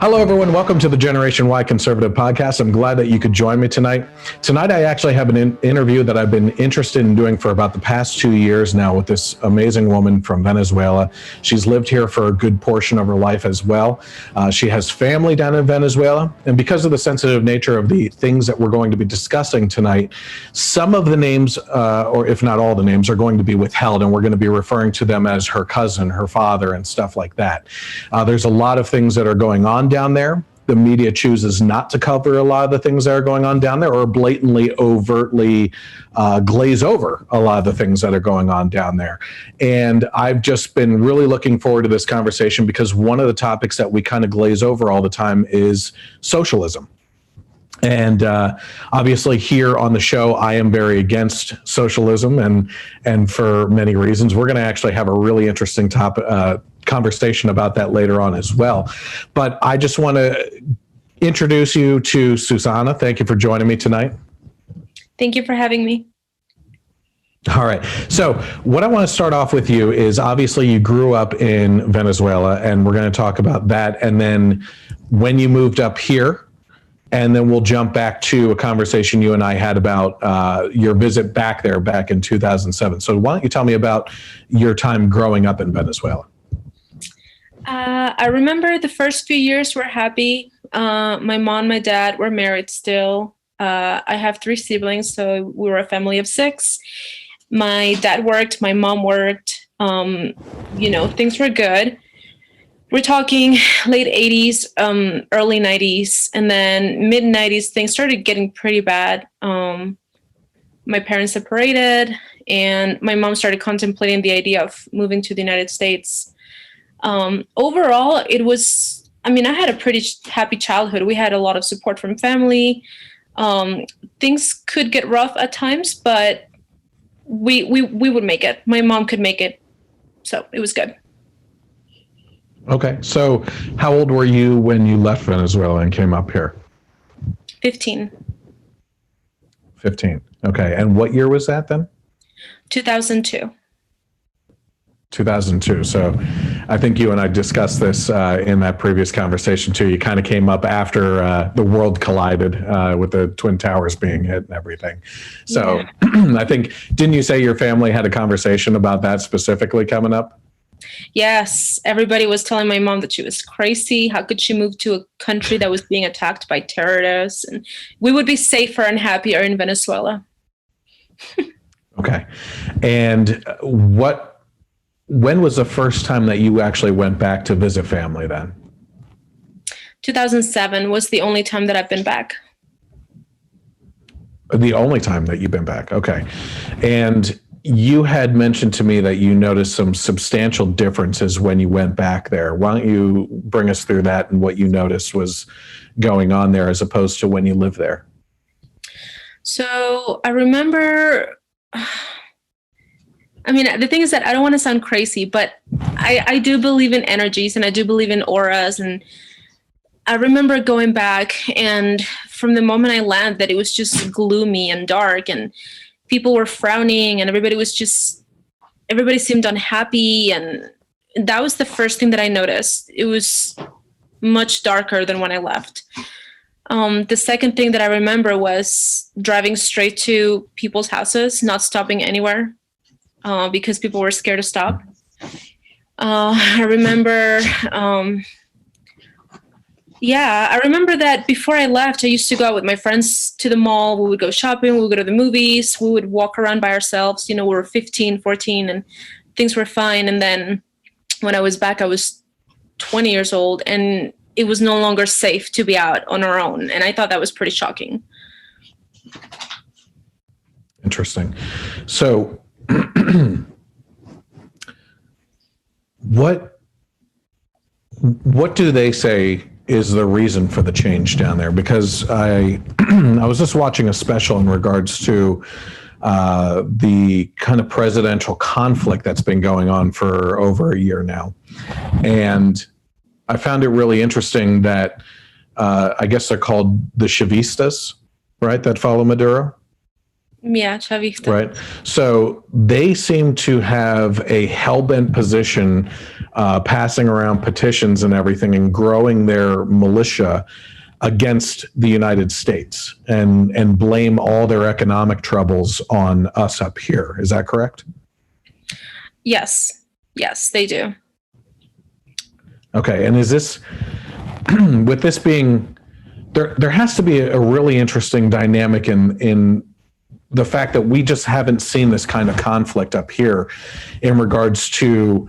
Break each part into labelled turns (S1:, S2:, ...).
S1: Hello, everyone. Welcome to the Generation Y Conservative Podcast. I'm glad that you could join me tonight. Tonight, I actually have an interview that I've been interested in doing for about the past 2 years now with this amazing woman from Venezuela. She's lived here for a good portion of her life as well. She has family down in Venezuela. And because of the sensitive nature of the things that we're going to be discussing tonight, some of the names, or if not all the names, are going to be withheld. And we're going to be referring to them as her cousin, her father, and stuff like that. There's a lot of things that are going on down there. The media chooses not to cover a lot of the things that are going on down there, or blatantly, overtly glaze over a lot of the things that are going on down there. And I've just been really looking forward to this conversation because one of the topics that we kind of glaze over all the time is socialism. And obviously here on the show, I am very against socialism, and for many reasons. We're going to actually have a really interesting conversation about that later on as well. But I just want to introduce you to Susana. Thank you for joining me tonight.
S2: Thank you for having me.
S1: All right. So what I want to start off with you is obviously you grew up in Venezuela, and we're going to talk about that. And then when you moved up here, and then we'll jump back to a conversation you and I had about your visit back there back in 2007. So why don't you tell me about your time growing up in Venezuela?
S2: I remember the first few years were happy. My mom and my dad were married still. I have 3 siblings, so we were a family of 6. My dad worked, my mom worked. Things were good. We're talking late 80s, early 90s, and then mid 90s, things started getting pretty bad. My parents separated, and my mom started contemplating the idea of moving to the United States. Overall, it was, I had a pretty happy childhood. We had a lot of support from family. Things could get rough at times, but we would make it. My mom could make it. So it was good.
S1: Okay. So how old were you when you left Venezuela and came up here?
S2: 15.
S1: 15. Okay. And what year was that then?
S2: 2002.
S1: 2002. So I think you and I discussed this in that previous conversation too. You kind of came up after the world collided with the Twin Towers being hit and everything. So yeah. I think, didn't you say your family had a conversation about that specifically coming up?
S2: Yes. Everybody was telling my mom that she was crazy. How could she move to a country that was being attacked by terrorists? And we would be safer and happier in Venezuela.
S1: Okay. And when was the first time that you actually went back to visit family then?
S2: 2007 was the only time that I've been back.
S1: The only time that you've been back. Okay. And you had mentioned to me that you noticed some substantial differences when you went back there. Why don't you bring us through that and what you noticed was going on there as opposed to when you lived there?
S2: So I remember, the thing is that I don't want to sound crazy, but I do believe in energies and I do believe in auras. And I remember going back, and from the moment I landed, that it was just gloomy and dark, and people were frowning, and everybody seemed unhappy. And that was the first thing that I noticed. It was much darker than when I left. The second thing that I remember was driving straight to people's houses, not stopping anywhere because people were scared to stop. I remember that before I left, I used to go out with my friends to the mall. We would go shopping. We would go to the movies. We would walk around by ourselves. We were 15, 14, and things were fine. And then when I was back, I was 20 years old, and it was no longer safe to be out on our own. And I thought that was pretty shocking.
S1: Interesting. So what do they say is the reason for the change down there? Because I was just watching a special in regards to the kind of presidential conflict that's been going on for over a year now. And I found it really interesting that I guess they're called the Chavistas, right, that follow Maduro.
S2: Yeah, chavista.
S1: right? So they seem to have a hell-bent position, passing around petitions and everything and growing their militia against the United States and blame all their economic troubles on us up here. Is that correct?
S2: Yes. Yes, they do.
S1: Okay. And is this, with this being, there has to be a really interesting dynamic in the fact that we just haven't seen this kind of conflict up here in regards to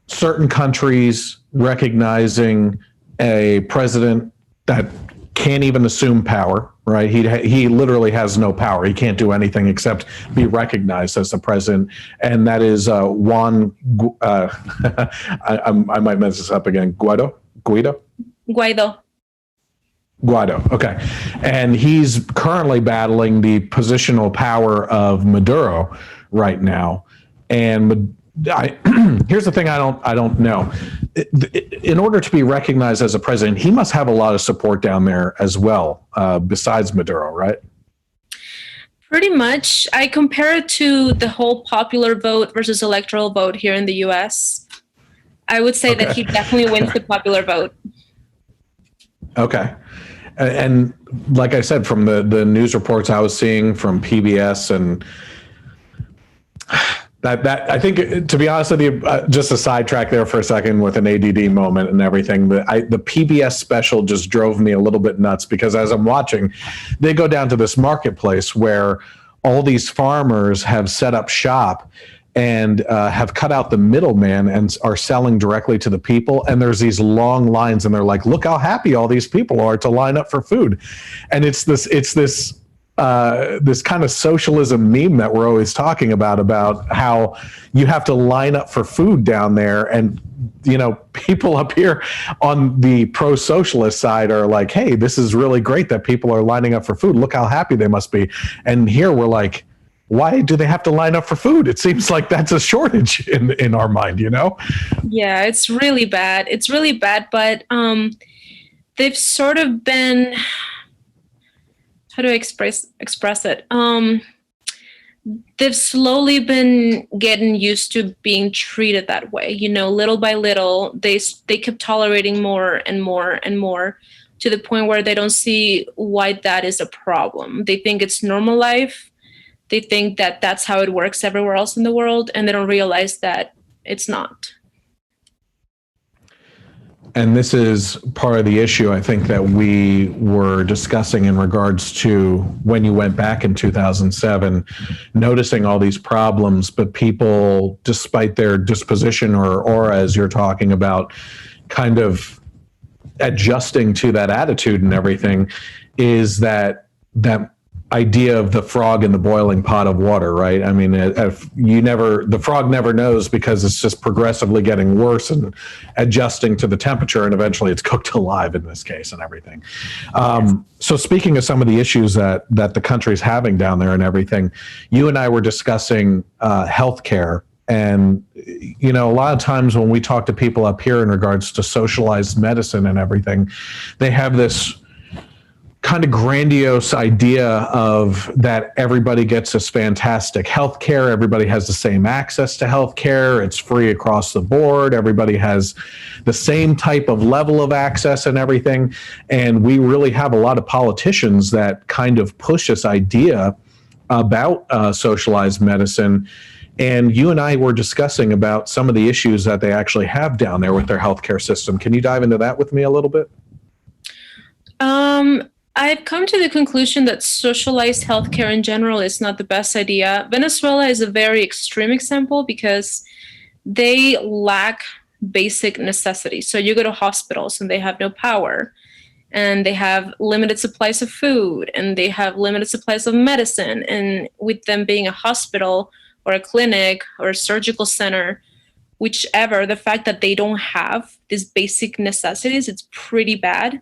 S1: certain countries recognizing a president that can't even assume power, right? He literally has no power. He can't do anything except be recognized as the president, and that is Juan. I might mess this up again. Guaido. Okay, and he's currently battling the positional power of Maduro right now, and here's the thing I don't know. In order to be recognized as a president, he must have a lot of support down there as well, besides Maduro, right?
S2: Pretty much. I compare it to the whole popular vote versus electoral vote here in the US. I would say that he definitely wins the popular vote.
S1: Okay. And like I said, from the news reports I was seeing from PBS and that I think, to be honest with you, just a sidetrack there for a second with an ADD moment and everything. The PBS special just drove me a little bit nuts because as I'm watching, they go down to this marketplace where all these farmers have set up shop and have cut out the middleman and are selling directly to the people. And there's these long lines, and they're like, "Look how happy all these people are to line up for food." And it's this kind of socialism meme that we're always talking about how you have to line up for food down there. And, people up here on the pro-socialist side are like, hey, this is really great that people are lining up for food. Look how happy they must be. And here we're like, why do they have to line up for food? It seems like that's a shortage in our mind,
S2: Yeah, it's really bad. It's really bad, but they've sort of been, how do I express it? They've slowly been getting used to being treated that way. Little by little, they keep tolerating more and more and more to the point where they don't see why that is a problem. They think it's normal life. They think that that's how it works everywhere else in the world, and they don't realize that it's not.
S1: And this is part of the issue, I think, that we were discussing in regards to when you went back in 2007, noticing all these problems, but people, despite their disposition or as you're talking about, kind of adjusting to that attitude and everything, is that idea of the frog in the boiling pot of water, right? I mean, the frog never knows because it's just progressively getting worse and adjusting to the temperature, and eventually it's cooked alive in this case and everything. So speaking of some of the issues that the country's having down there and everything, you and I were discussing healthcare. And, a lot of times when we talk to people up here in regards to socialized medicine and everything, they have this kind of grandiose idea of that everybody gets this fantastic healthcare, everybody has the same access to healthcare, it's free across the board, everybody has the same type of level of access and everything. And we really have a lot of politicians that kind of push this idea about socialized medicine. And you and I were discussing about some of the issues that they actually have down there with their healthcare system. Can you dive into that with me a little bit?
S2: I've come to the conclusion that socialized healthcare in general is not the best idea. Venezuela is a very extreme example because they lack basic necessities. So you go to hospitals and they have no power, and they have limited supplies of food, and they have limited supplies of medicine. And with them being a hospital or a clinic or a surgical center, whichever, the fact that they don't have these basic necessities, it's pretty bad.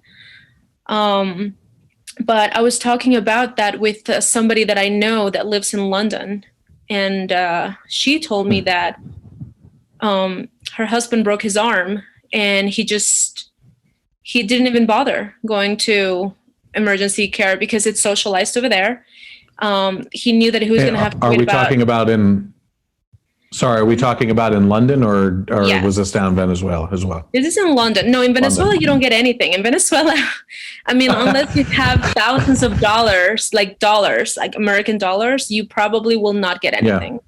S2: But I was talking about that with somebody that I know that lives in London. And she told me that her husband broke his arm, and he didn't even bother going to emergency care because it's socialized over there. He knew that he was going to have to
S1: Are
S2: wait
S1: we
S2: about.
S1: talking about in? Sorry, are we talking about in London or
S2: Yes.
S1: was this down in Venezuela as well?
S2: This is in London. No, in Venezuela,
S1: London.
S2: you don't get anything. In Venezuela, I mean, unless you have thousands of dollars, like American dollars, you probably will not get anything.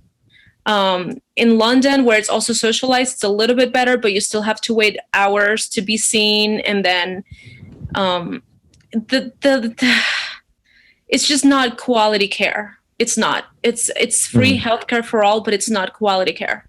S2: In London, where it's also socialized, it's a little bit better, but you still have to wait hours to be seen. And then it's just not quality care. It's not. It's free healthcare for all, but it's not quality care.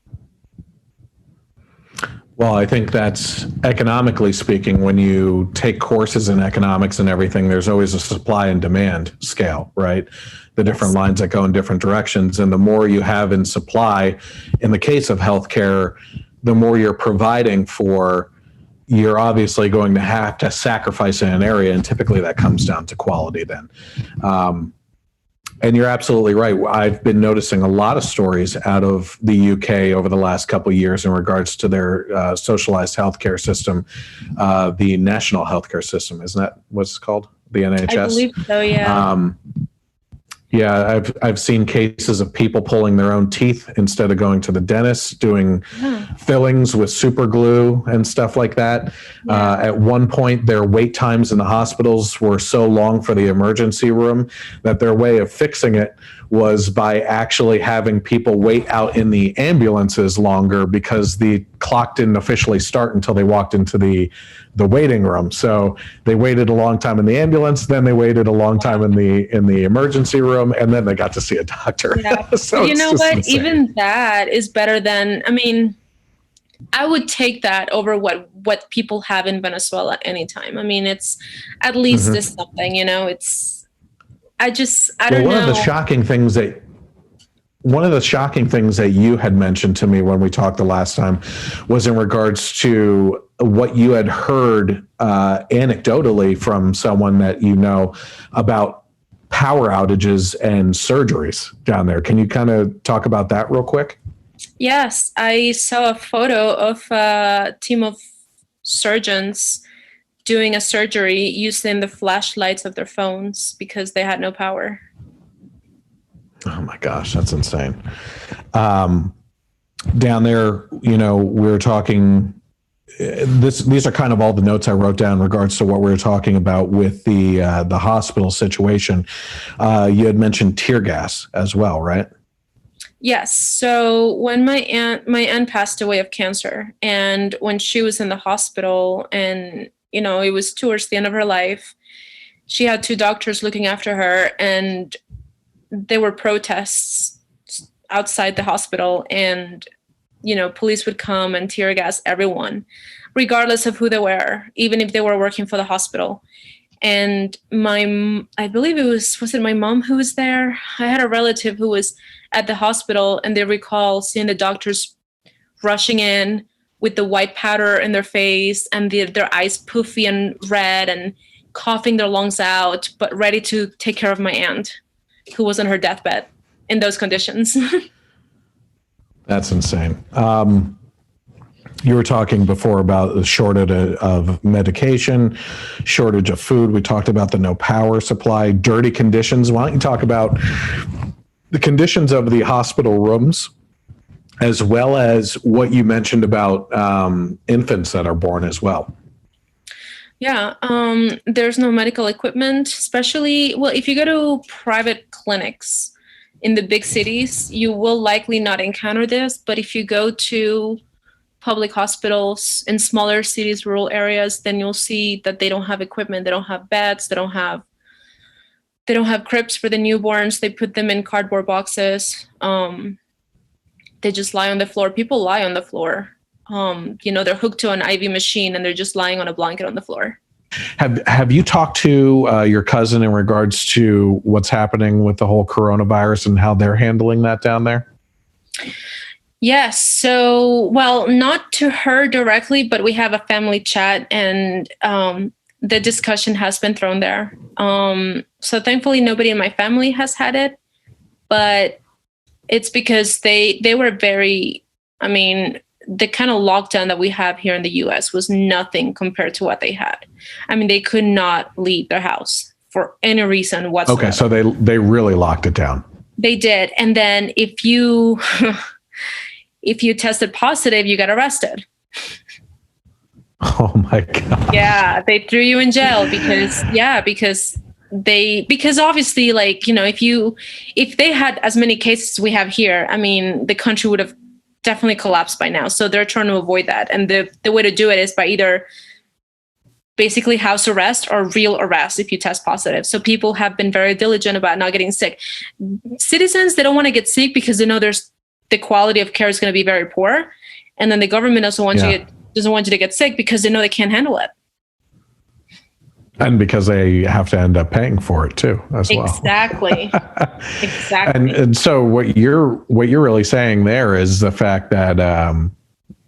S1: Well, I think that's economically speaking, when you take courses in economics and everything, there's always a supply and demand scale, right? The different lines that go in different directions. And the more you have in supply, in the case of healthcare, the more you're providing for, you're obviously going to have to sacrifice in an area. And typically that comes down to quality then. And you're absolutely right. I've been noticing a lot of stories out of the UK over the last couple of years in regards to their socialized healthcare system, the national healthcare system. Isn't that what's it's called? The NHS?
S2: I believe so, yeah.
S1: Yeah, I've seen cases of people pulling their own teeth instead of going to the dentist, doing fillings with super glue and stuff like that. Yeah. At one point, their wait times in the hospitals were so long for the emergency room that their way of fixing it was by actually having people wait out in the ambulances longer because the clock didn't officially start until they walked into the waiting room. So they waited a long time in the ambulance, then they waited a long time in the emergency room, and then they got to see a doctor.
S2: Yeah.
S1: So
S2: you know what?
S1: insane.
S2: Even that is better than, I mean, I would take that over what people have in Venezuela anytime. I mean, it's at least this something, you know, I don't know.
S1: One of the shocking things that you had mentioned to me when we talked the last time was in regards to what you had heard anecdotally from someone that you know about power outages and surgeries down there. Can you kind of talk about that real quick?
S2: Yes, I saw a photo of a team of surgeons doing a surgery using the flashlights of their phones because they had no power.
S1: Oh my gosh, that's insane. Down there, you know, we're talking, these are kind of all the notes I wrote down in regards to what we were talking about with the hospital situation. You had mentioned tear gas as well, right?
S2: Yes. So when my aunt passed away of cancer, and when she was in the hospital, and you know, it was towards the end of her life, she had two doctors looking after her, and there were protests outside the hospital, and you know, police would come and tear gas everyone, regardless of who they were, even if they were working for the hospital. And I believe was it my mom who was there? I had a relative who was at the hospital, and they recall seeing the doctors rushing in with the white powder in their face and their eyes poofy and red and coughing their lungs out, but ready to take care of my aunt who was on her deathbed in those conditions.
S1: That's insane. You were talking before about the shortage of medication, shortage of food. We talked about the no power supply, dirty conditions. Why don't you talk about the conditions of the hospital rooms, as well as what you mentioned about infants that are born as well?
S2: Yeah, there's no medical equipment, especially, well, if you go to private clinics in the big cities, you will likely not encounter this. But if you go to public hospitals in smaller cities, rural areas, then you'll see that they don't have equipment. They don't have beds. They don't have cribs for the newborns. They put them in cardboard boxes. They just lie on the floor. People lie on the floor. You know, they're hooked to an IV machine and they're just lying on a blanket on the floor.
S1: Have you talked to your cousin in regards to what's happening with the whole coronavirus and how they're handling that down there?
S2: Yes. So, well, not to her directly, but we have a family chat, and the discussion has been thrown there. So thankfully, nobody in my family has had it, but it's because they were very, I mean, the kind of lockdown that we have here in the US was nothing compared to what they had. I mean, they could not leave their house for any reason whatsoever.
S1: Okay, so they really locked it down.
S2: They did. And then if you if you tested positive, you got arrested.
S1: Oh my God.
S2: Yeah, they threw you in jail because obviously, like, you know, if they had as many cases we have here, I mean, the country would have definitely collapsed by now. So they're trying to avoid that. And the way to do it is by either basically house arrest or real arrest if you test positive. So people have been very diligent about not getting sick. Citizens, they don't want to get sick because they know the quality of care is going to be very poor. And then the government doesn't want you to get sick because they know they can't handle it.
S1: And because they have to end up paying for it too, as well.
S2: Exactly. Exactly.
S1: And so what you're really saying there is the fact that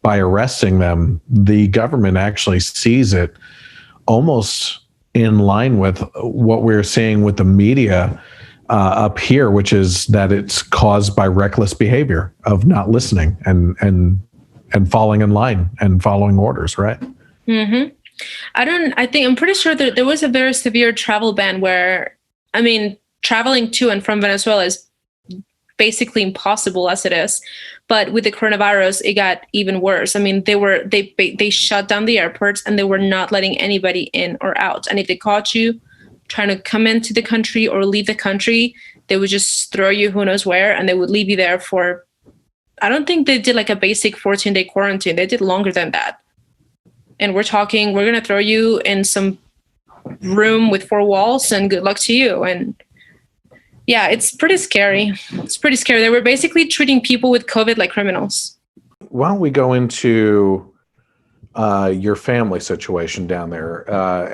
S1: by arresting them, the government actually sees it almost in line with what we're seeing with the media up here, which is that it's caused by reckless behavior of not listening and falling in line and following orders, right?
S2: Mm-hmm. I'm pretty sure that there was a very severe travel ban where, I mean, traveling to and from Venezuela is basically impossible as it is. But with the coronavirus, it got even worse. I mean, they shut down the airports and they were not letting anybody in or out. And if they caught you trying to come into the country or leave the country, they would just throw you who knows where, and they would leave you there for, I don't think they did like a basic 14-day quarantine. They did longer than that. And we're going to throw you in some room with 4 walls and good luck to you. And yeah, it's pretty scary. It's pretty scary. They were basically treating people with COVID like criminals.
S1: Why don't we go into your family situation down there?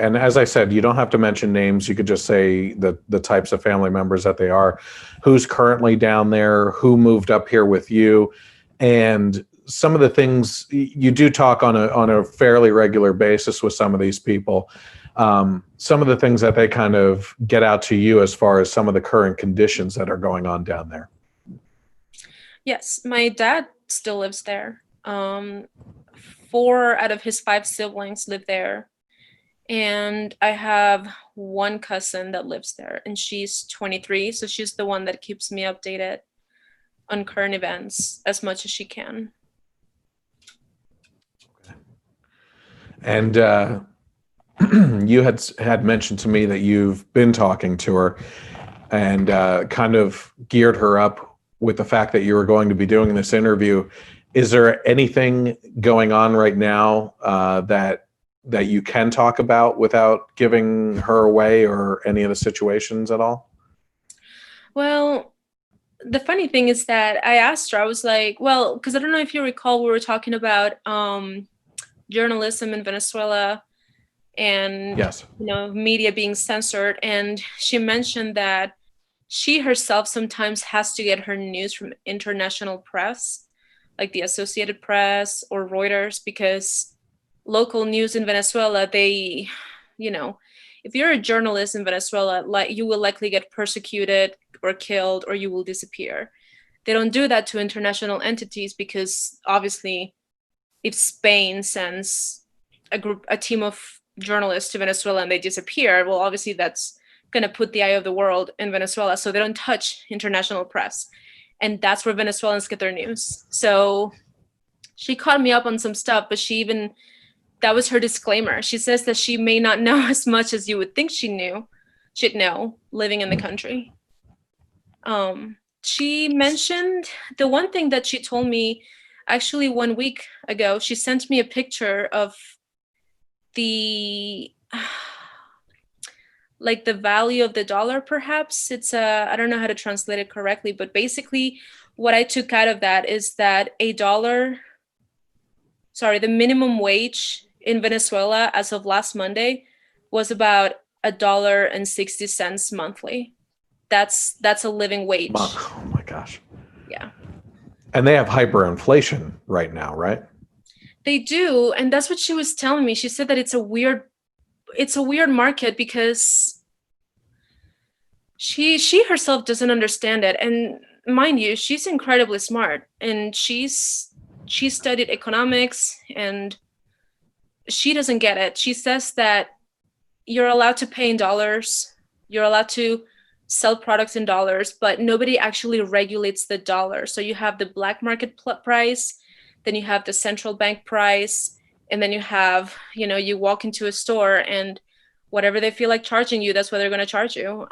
S1: And as I said, you don't have to mention names. You could just say the types of family members that they are, who's currently down there, who moved up here with you, and some of the things you do talk on a fairly regular basis with some of these people. Some of the things that they kind of get out to you as far as some of the current conditions that are going on down there.
S2: Yes, my dad still lives there. 4 out of his 5 siblings live there. And I have one cousin that lives there, and she's 23. So she's the one that keeps me updated on current events as much as she can.
S1: And you had mentioned to me that you've been talking to her and kind of geared her up with the fact that you were going to be doing this interview. Is there anything going on right now that you can talk about without giving her away, or any of the situations at all?
S2: Well, the funny thing is that I asked her, I was like, well, because I don't know if you recall, we were talking about journalism in Venezuela and
S1: Yes.
S2: media being censored. And she mentioned that she herself sometimes has to get her news from international press, like the Associated Press or Reuters, because local news in Venezuela, they, if you're a journalist in Venezuela, like, you will likely get persecuted or killed, or you will disappear. They don't do that to international entities because obviously if Spain sends a team of journalists to Venezuela and they disappear, well, obviously that's going to put the eye of the world in Venezuela. So they don't touch international press. And that's where Venezuelans get their news. So she caught me up on some stuff, but that was her disclaimer. She says that she may not know as much as you would think she'd know living in the country. She mentioned the one thing that she told me actually 1 week ago. She sent me a picture of the value of the dollar, perhaps. It's I don't know how to translate it correctly, but basically what I took out of that is that the minimum wage in Venezuela as of last Monday was about $1.60 monthly. That's a living wage.
S1: Oh my gosh.
S2: Yeah.
S1: And they have hyperinflation right now, right?
S2: They do, and that's what she was telling me. She said that it's a weird market because she herself doesn't understand it. And mind you, she's incredibly smart, and she studied economics, and she doesn't get it. She says that you're allowed to pay in dollars You're allowed to sell products in dollars, but nobody actually regulates the dollar. So you have the black market price, then you have the central bank price, and then you have, you walk into a store and whatever they feel like charging you, that's what they're going to charge you.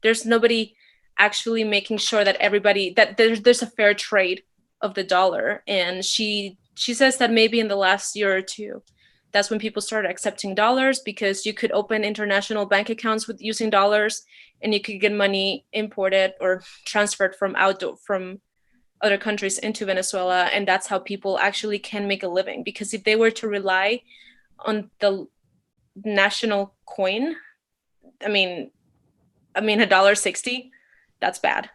S2: There's nobody actually making sure that everybody, that there's a fair trade of the dollar. And she says that maybe in the last year or two, that's when people started accepting dollars, because you could open international bank accounts with using dollars, and you could get money imported or transferred from other countries into Venezuela. And that's how people actually can make a living. Because if they were to rely on the national coin, I mean $1.60, that's bad.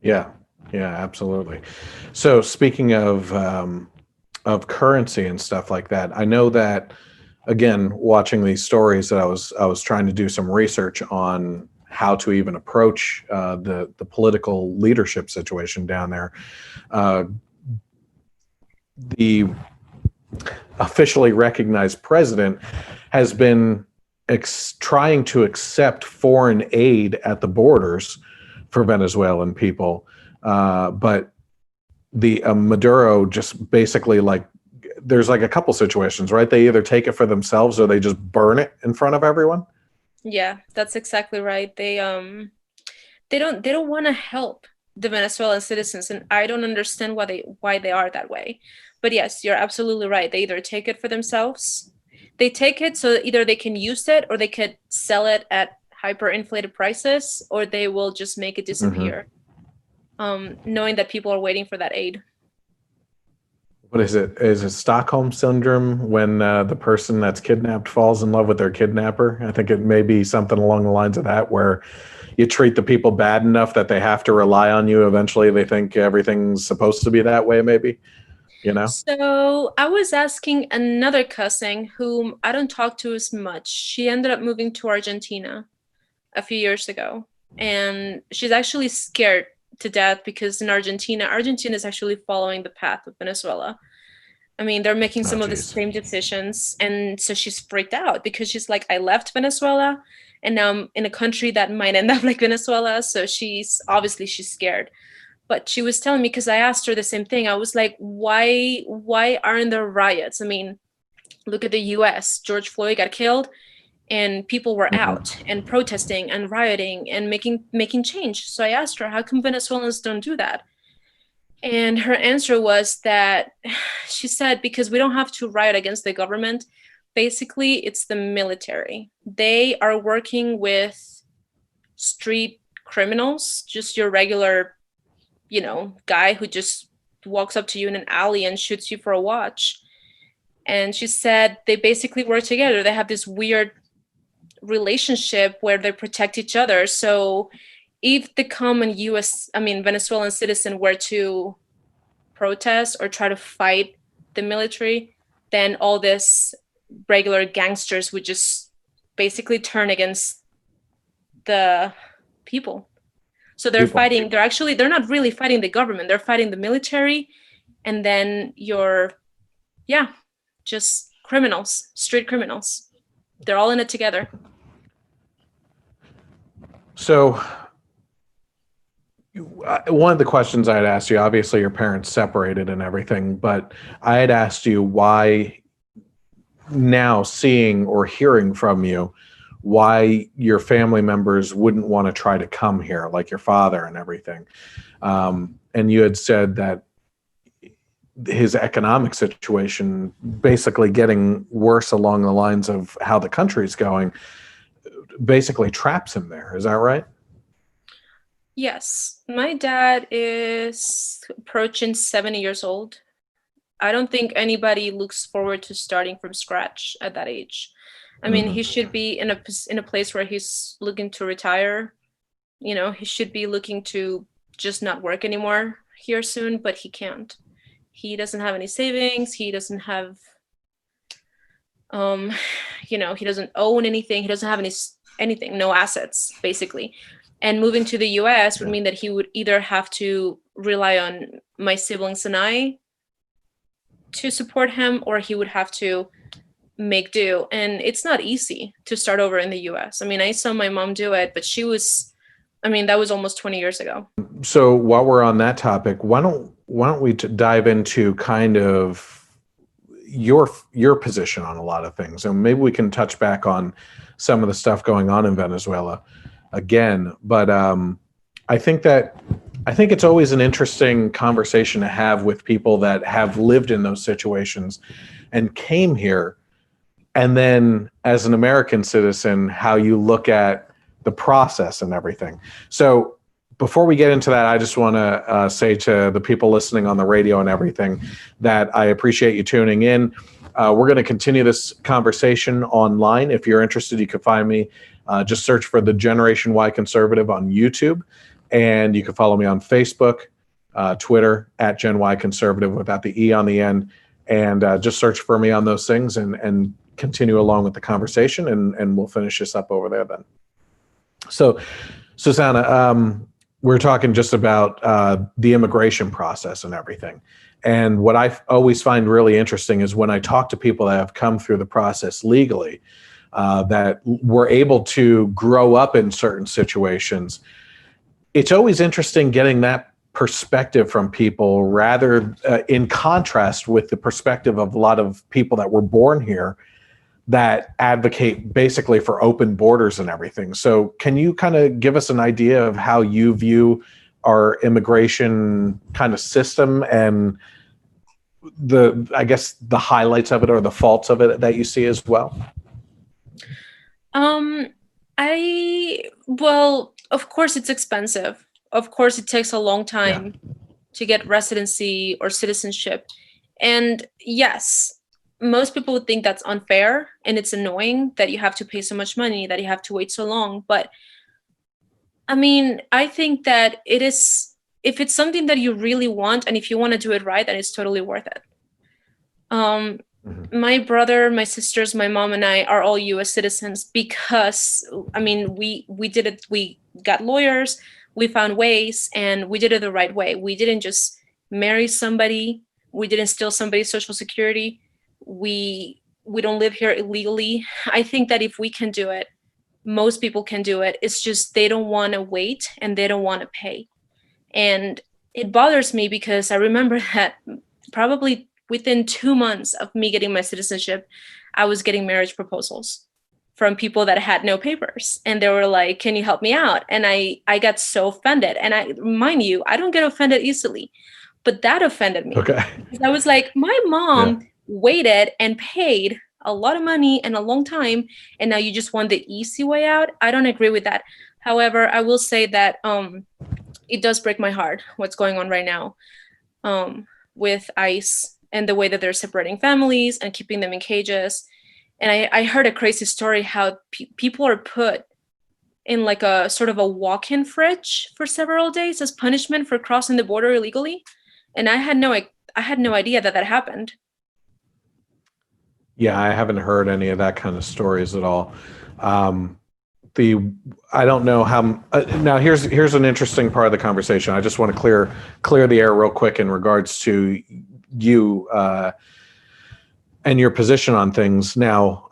S1: Yeah, absolutely. So speaking of currency and stuff like that, I know that, again, watching these stories, that I was trying to do some research on how to even approach the political leadership situation down there. The officially recognized president has been trying to accept foreign aid at the borders for Venezuelan people, but the Maduro just basically, like, there's like a couple situations, right? They either take it for themselves or they just burn it in front of everyone.
S2: Yeah, that's exactly right. They don't want to help the Venezuelan citizens, and I don't understand why they are that way. But yes, you're absolutely right. They either take it for themselves, they take it so that either they can use it or they could sell it at hyperinflated prices, or they will just make it disappear, knowing that people are waiting for that aid.
S1: What is it? Is it Stockholm syndrome when the person that's kidnapped falls in love with their kidnapper? I think it may be something along the lines of that, where you treat the people bad enough that they have to rely on you. Eventually, they think everything's supposed to be that way, maybe,
S2: So I was asking another cousin whom I don't talk to as much. She ended up moving to Argentina a few years ago, and she's actually scared to death because in Argentina is actually following the path of Venezuela. I mean, they're making some of the same decisions, and so she's freaked out because she's like, I left Venezuela and now I'm in a country that might end up like Venezuela. So she's scared. But she was telling me, because I asked her the same thing. I was like, why aren't there riots? I mean, look at the US. George Floyd got killed and people were out and protesting and rioting and making change. So I asked her, how come Venezuelans don't do that? And her answer was that, she said, because we don't have to riot against the government. Basically, it's the military. They are working with street criminals, just your regular, guy who just walks up to you in an alley and shoots you for a watch. And she said they basically work together. They have this weird relationship where they protect each other. So if the common Venezuelan citizen were to protest or try to fight the military, then all this regular gangsters would just basically turn against the people. So they're fighting, they're not really fighting the government, they're fighting the military, and then just criminals, street criminals. They're all in it together.
S1: So one of the questions I had asked you, obviously your parents separated and everything, but I had asked you why, now seeing or hearing from you, why your family members wouldn't want to try to come here, like your father and everything. And you had said that his economic situation basically getting worse along the lines of how the country's going basically traps him there. Is that right?
S2: Yes. My dad is approaching 70 years old. I don't think anybody looks forward to starting from scratch at that age. I mean, he should be in a place where he's looking to retire. He should be looking to just not work anymore here soon, but he can't. He doesn't have any savings. He doesn't have, he doesn't own anything. He doesn't have anything, no assets, basically. And moving to the US would mean that he would either have to rely on my siblings and I to support him, or he would have to make do. And it's not easy to start over in the US. I mean, I saw my mom do it, but that was almost 20 years ago.
S1: So while we're on that topic, why don't we dive into kind of your position on a lot of things, and maybe we can touch back on some of the stuff going on in Venezuela again. But I think it's always an interesting conversation to have with people that have lived in those situations and came here, and then as an American citizen, how you look at the process and everything. So before we get into that, I just want to say to the people listening on the radio and everything that I appreciate you tuning in. We're going to continue this conversation online. If you're interested, you can find me. Just search for the Generation Y Conservative on YouTube, and you can follow me on Facebook, Twitter at Gen Y Conservative without the E on the end, and just search for me on those things and continue along with the conversation, and we'll finish this up over there then. So, Susana, we're talking just about the immigration process and everything. And what I always find really interesting is when I talk to people that have come through the process legally, that were able to grow up in certain situations. It's always interesting getting that perspective from people, rather in contrast with the perspective of a lot of people that were born here that advocate basically for open borders and everything. So can you kind of give us an idea of how you view our immigration kind of system and the highlights of it or the faults of it that you see as well?
S2: Well, of course it's expensive. Of course it takes a long time to get residency or citizenship. And yes, most people would think that's unfair and it's annoying that you have to pay so much money, that you have to wait so long. But I mean, I think that it is, if it's something that you really want and if you want to do it right, then it's totally worth it. My brother, my sisters, my mom, and I are all US citizens because, I mean, we did it. We got lawyers, we found ways, and we did it the right way. We didn't just marry somebody. We didn't steal somebody's social security. We don't live here illegally. I think that if we can do it, most people can do it. It's just they don't want to wait and they don't want to pay. And it bothers me because I remember that probably within 2 months of me getting my citizenship, I was getting marriage proposals from people that had no papers. And they were like, can you help me out? And I got so offended. And mind you, I don't get offended easily, but that offended me.
S1: Okay.
S2: I was like, my mom waited and paid a lot of money and a long time, and now you just want the easy way out. I don't agree with that. However, I will say that it does break my heart what's going on right now with ICE and the way that they're separating families and keeping them in cages. And I heard a crazy story how people are put in like a sort of a walk-in fridge for several days as punishment for crossing the border illegally. And I had no idea that happened.
S1: Yeah, I haven't heard any of that kind of stories at all. I don't know how. Now, here's an interesting part of the conversation. I just want to clear the air real quick in regards to you and your position on things. Now,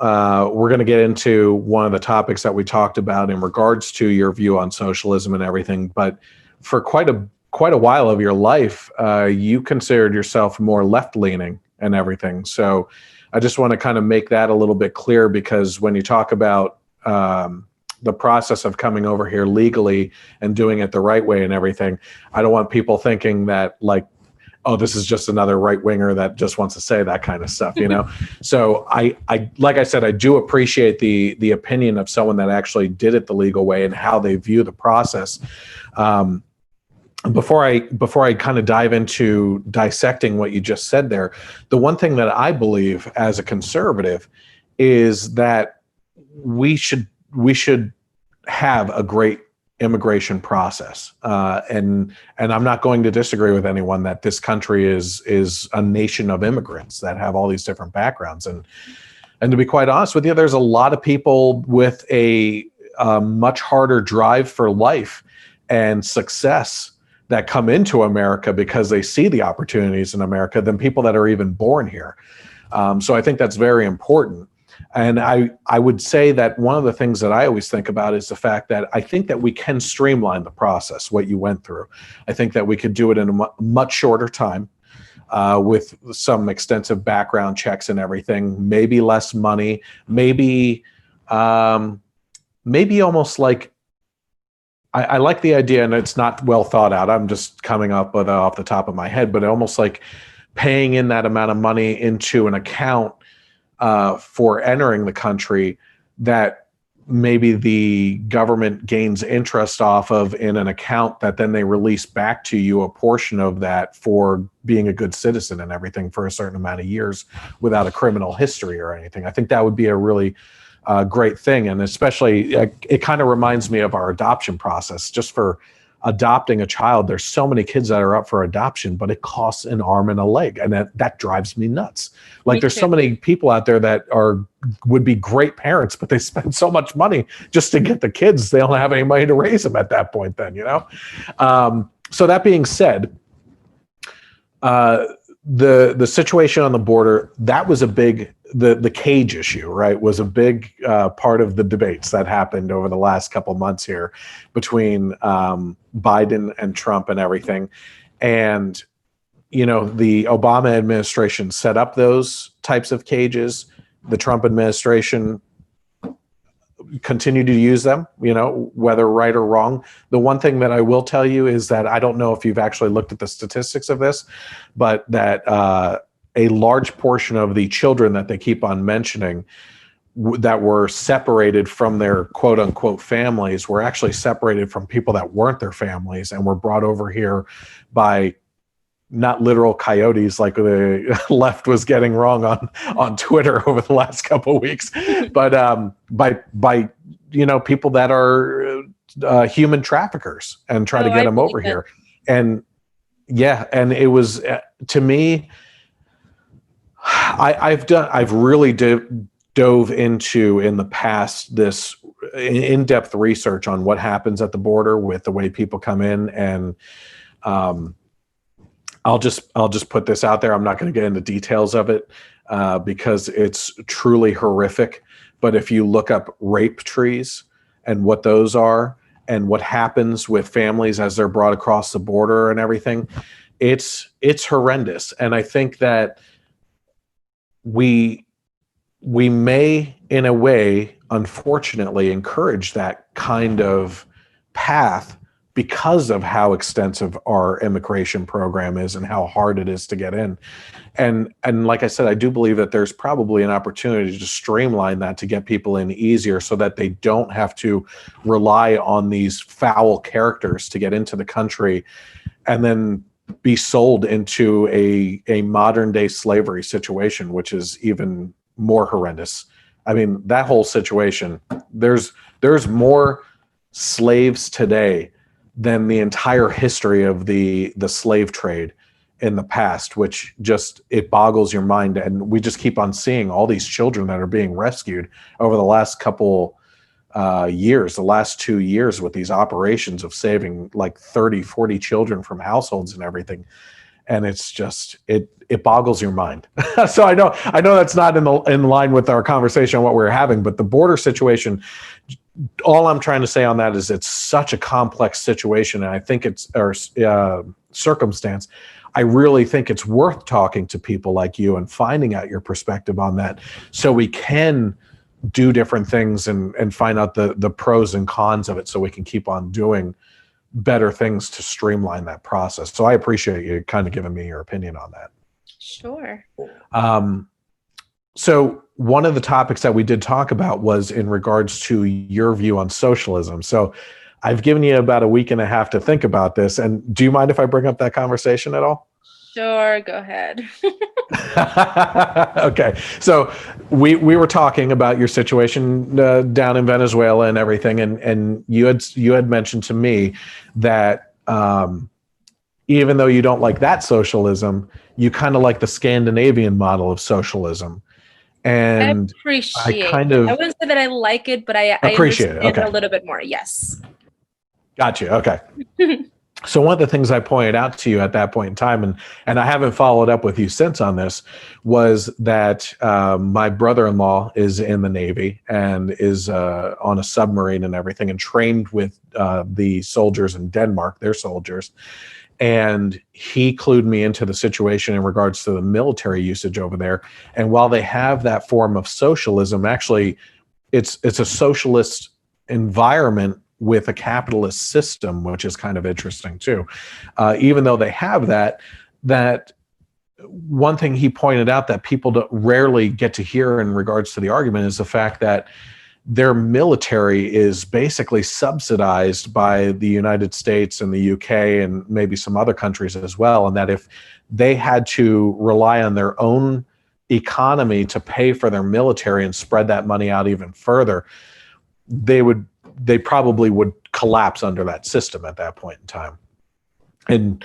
S1: we're going to get into one of the topics that we talked about in regards to your view on socialism and everything. But for quite a while of your life, you considered yourself more left-leaning and everything. So I just want to kind of make that a little bit clear, because when you talk about the process of coming over here legally and doing it the right way and everything, I don't want people thinking that like, oh, this is just another right winger that just wants to say that kind of stuff, you know? So I like I said, I do appreciate the opinion of someone that actually did it the legal way and how they view the process. Before I kind of dive into dissecting what you just said there, the one thing that I believe as a conservative is that we should have a great immigration process. And I'm not going to disagree with anyone that this country is a nation of immigrants that have all these different backgrounds. And to be quite honest with you, there's a lot of people with a much harder drive for life and success that come into America because they see the opportunities in America than people that are even born here. So I think that's very important. And I would say that one of the things that I always think about is the fact that I think that we can streamline the process, what you went through. I think that we could do it in a much shorter time, with some extensive background checks and everything, maybe less money, maybe almost like, I like the idea, and it's not well thought out. I'm just coming up with off the top of my head, but almost like paying in that amount of money into an account for entering the country that maybe the government gains interest off of in an account that then they release back to you a portion of that for being a good citizen and everything for a certain amount of years without a criminal history or anything. I think that would be a really great thing. And especially it kind of reminds me of our adoption process. Just for adopting a child, there's so many kids that are up for adoption, but it costs an arm and a leg, and that drives me nuts. Like, there's so many people out there that would be great parents, but they spend so much money just to get the kids, they don't have any money to raise them at that point then, so that being said, the situation on the border, that was a big, the cage issue, right, was a big part of the debates that happened over the last couple months here between Biden and Trump and everything. And, the Obama administration set up those types of cages. The Trump administration continue to use them, whether right or wrong. The one thing that I will tell you is that I don't know if you've actually looked at the statistics of this, but that a large portion of the children that they keep on mentioning that were separated from their quote unquote families were actually separated from people that weren't their families and were brought over here by not literal coyotes like the left was getting wrong on Twitter over the last couple of weeks, but by people that are human traffickers and try to get them over here. And and it was to me, I've really dove into in the past this in-depth research on what happens at the border with the way people come in, and I'll just put this out there. I'm not going to get into details of it because it's truly horrific. But if you look up rape trees and what those are and what happens with families as they're brought across the border and everything, it's horrendous. And I think that we may, in a way, unfortunately, encourage that kind of path because of how extensive our immigration program is and how hard it is to get in. And like I said, I do believe that there's probably an opportunity to streamline that to get people in easier so that they don't have to rely on these foul characters to get into the country and then be sold into a modern day slavery situation, which is even more horrendous. I mean, that whole situation, there's more slaves today than the entire history of the slave trade in the past, which just, it boggles your mind. And we just keep on seeing all these children that are being rescued over the last couple years, the last 2 years, with these operations of saving like 30, 40 children from households and everything. And it's just, it boggles your mind. So I know that's not in line with our conversation on what we're having, but the border situation, all I'm trying to say on that is it's such a complex situation. And I think it's circumstance. I really think it's worth talking to people like you and finding out your perspective on that so we can do different things and find out the pros and cons of it so we can keep on doing better things to streamline that process. So I appreciate you kind of giving me your opinion on that.
S2: Sure.
S1: So one of the topics that we did talk about was in regards to your view on socialism. So I've given you about a week and a half to think about this. And do you mind if I bring up that conversation at all?
S2: Sure, go ahead.
S1: Okay. So we were talking about your situation down in Venezuela and everything. And you had mentioned to me that even though you don't like that socialism, you kind of like the Scandinavian model of socialism. And
S2: I appreciate
S1: I
S2: wouldn't say that I like it, but I
S1: appreciate
S2: understand
S1: it. Okay.
S2: A little bit more. Yes.
S1: Gotcha. Okay. So one of the things I pointed out to you at that point in time, and I haven't followed up with you since on this, was that my brother-in-law is in the Navy and is on a submarine and everything, and trained with the soldiers in Denmark, their soldiers. And he clued me into the situation in regards to the military usage over there. And while they have that form of socialism, actually, it's a socialist environment with a capitalist system, which is kind of interesting too. Even though they have that one thing he pointed out that people rarely get to hear in regards to the argument is the fact that their military is basically subsidized by the United States and the UK and maybe some other countries as well. And that if they had to rely on their own economy to pay for their military and spread that money out even further, they probably would collapse under that system at that point in time. And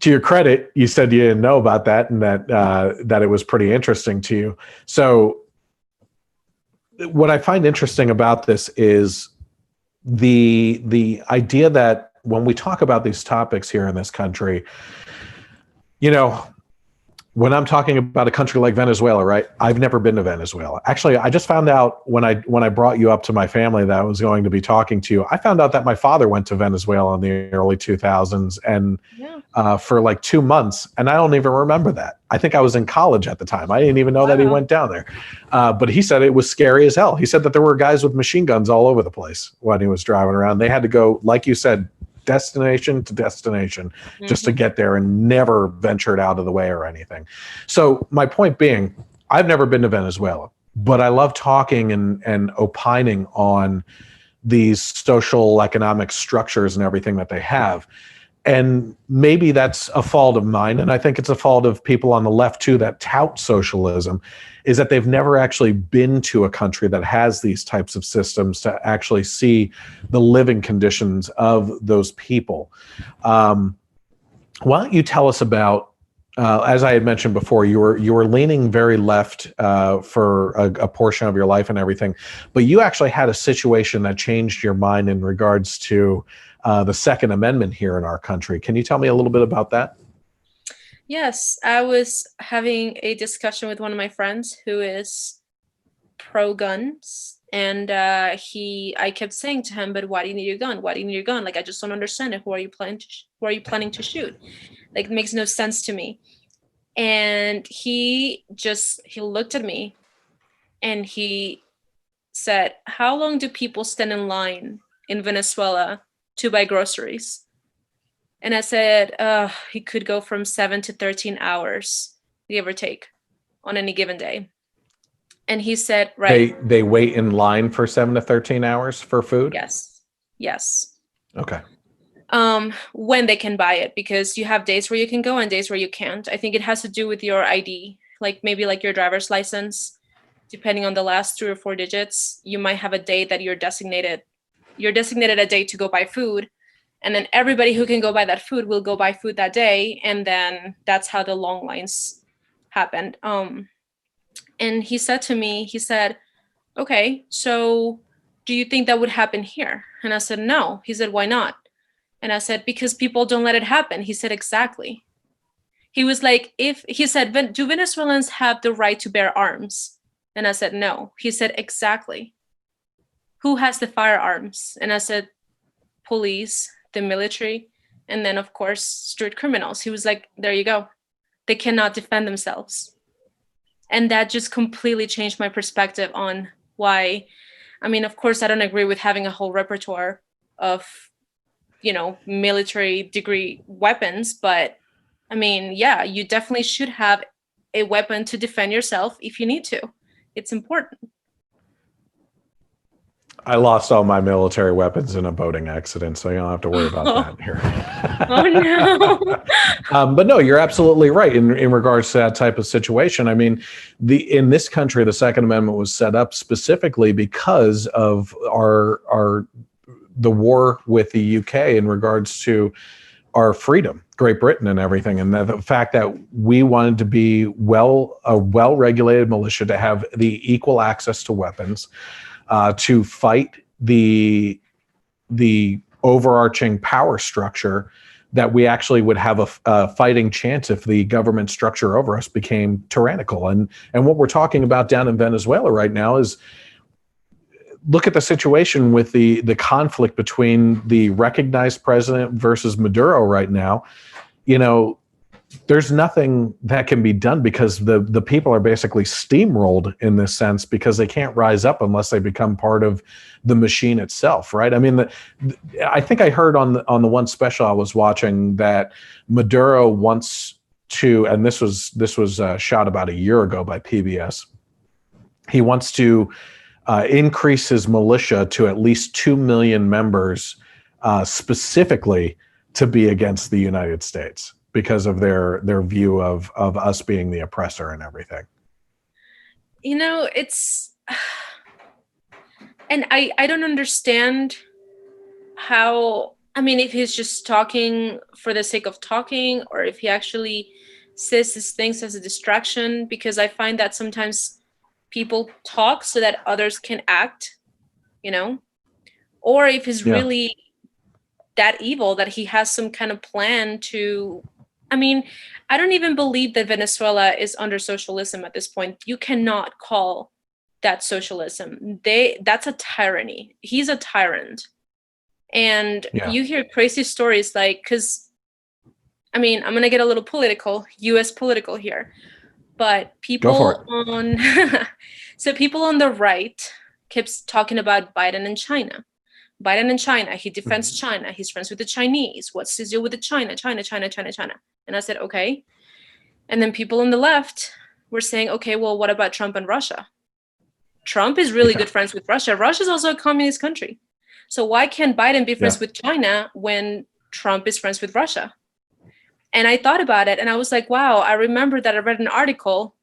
S1: to your credit, you said you didn't know about that, and that it was pretty interesting to you. So what I find interesting about this is the idea that when we talk about these topics here in this country, when I'm talking about a country like Venezuela, right? I've never been to Venezuela. Actually, I just found out when I brought you up to my family that I was going to be talking to you. I found out that my father went to Venezuela in the early 2000s and for like 2 months, and I don't even remember that. I think I was in college at the time. I didn't even know that he went down there. But he said it was scary as hell. He said that there were guys with machine guns all over the place when he was driving around. They had to go, like you said, destination to destination just to get there, and never ventured out of the way or anything. So my point being, I've never been to Venezuela, but I love talking and opining on these social economic structures and everything that they have. And maybe that's a fault of mine, and I think it's a fault of people on the left too that tout socialism, is that they've never actually been to a country that has these types of systems to actually see the living conditions of those people. Why don't you tell us about, as I had mentioned before, you were leaning very left for a portion of your life and everything, but you actually had a situation that changed your mind in regards to the Second Amendment here in our country. Can you tell me a little bit about that?
S2: Yes, I was having a discussion with one of my friends who is pro guns, and I kept saying to him, "But why do you need a gun? Why do you need a gun? Like, I just don't understand it. Who are you planning to shoot? Like, it makes no sense to me." And he looked at me and he said, "How long do people stand in line in Venezuela to buy groceries?" And I said, he could go from 7 to 13 hours, give or take, on any given day. And he said, right.
S1: They wait in line for 7 to 13 hours for food?
S2: Yes.
S1: Okay.
S2: When they can buy it, because you have days where you can go and days where you can't. I think it has to do with your ID, like maybe like your driver's license. Depending on the last 3 or 4 digits, you might have a day that you're designated a day to go buy food. And then everybody who can go buy that food will go buy food that day. And then that's how the long lines happened. And he said to me, "Okay, so do you think that would happen here?" And I said, "No." He said, "Why not?" And I said, "Because people don't let it happen." He said, "Exactly." He was like, "Do Venezuelans have the right to bear arms?" And I said, "No." He said, "Exactly. Who has the firearms?" And I said, "Police, the military, and then of course street criminals." He was like, "There you go. They cannot defend themselves." And that just completely changed my perspective on why. I mean, of course, I don't agree with having a whole repertoire of, military degree weapons, but I mean, yeah, you definitely should have a weapon to defend yourself if you need to. It's important.
S1: I lost all my military weapons in a boating accident, so you don't have to worry about that here.
S2: Oh, no.
S1: But no, you're absolutely right in regards to that type of situation. I mean, in this country, the Second Amendment was set up specifically because of the war with the UK in regards to our freedom, Great Britain and everything, and the fact that we wanted to be a well-regulated militia, to have the equal access to weapons, to fight the overarching power structure that we actually would have a fighting chance if the government structure over us became tyrannical. And what we're talking about down in Venezuela right now is, look at the situation with the conflict between the recognized president versus Maduro right now. You know, there's nothing that can be done because the people are basically steamrolled in this sense, because they can't rise up unless they become part of the machine itself, right? I mean, I think I heard on the one special I was watching that Maduro wants to, and this was shot about a year ago by PBS. He wants to increase his militia to at least 2 million members, specifically to be against the United States, because of their view of us being the oppressor and everything.
S2: You know, it's, and I don't understand how, I mean, if he's just talking for the sake of talking, or if he actually says these things as a distraction, because I find that sometimes people talk so that others can act, you know, or if he's really that evil that he has some kind of plan to, I mean, I don't even believe that Venezuela is under socialism at this point. You cannot call that socialism. That's a tyranny. He's a tyrant. And you hear crazy stories like, because, I mean, I'm going to get a little political, US political here. But people on so people on the right keeps talking about Biden and China. Biden and China, he defends China. He's friends with the Chinese. What's his deal with the China? And I said, okay. And then people on the left were saying, okay, well, what about Trump and Russia? Trump is really good friends with Russia. Russia is also a communist country. So why can't Biden be friends with China when Trump is friends with Russia? And I thought about it and I was like, wow, I remember that I read an article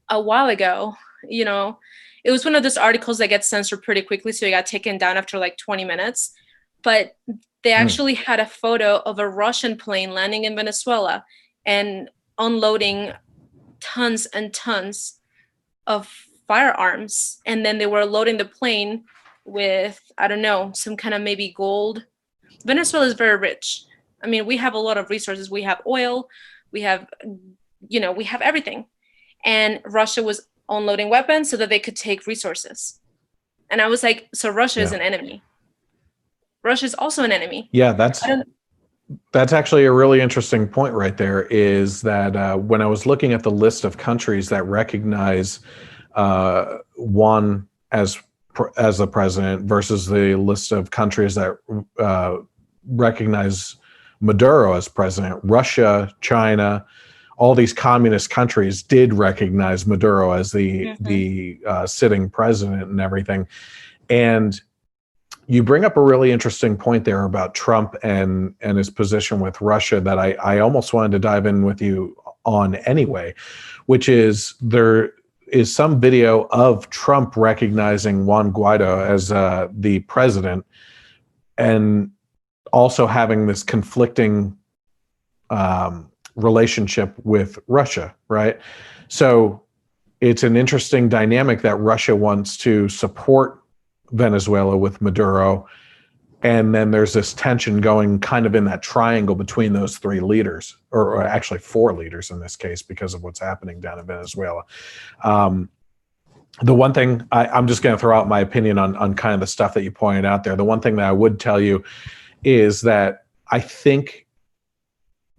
S2: a while ago. You know, it was one of those articles that gets censored pretty quickly. So it got taken down after like 20 minutes. But they actually had a photo of a Russian plane landing in Venezuela and unloading tons and tons of firearms. And then they were loading the plane with, I don't know, some kind of maybe gold. Venezuela is very rich. I mean, we have a lot of resources. We have oil, we have, you know, we have everything. And Russia was unloading weapons so that they could take resources. And I was like, so Russia is an enemy. Russia is also an enemy.
S1: Yeah, that's actually a really interesting point right there, is that when I was looking at the list of countries that recognize one as the president versus the list of countries that recognize Maduro as president, Russia, China, all these communist countries did recognize Maduro as the sitting president and everything. And you bring up a really interesting point there about Trump and his position with Russia that I almost wanted to dive in with you on anyway, which is there is some video of Trump recognizing Juan Guaido as the president, and also having this conflicting relationship with Russia, right? So it's an interesting dynamic that Russia wants to support Venezuela with Maduro, and then there's this tension going kind of in that triangle between those three leaders, or actually four leaders in this case, because of what's happening down in Venezuela. The one thing, I'm just going to throw out my opinion on kind of the stuff that you pointed out there. The one thing that I would tell you is that I think,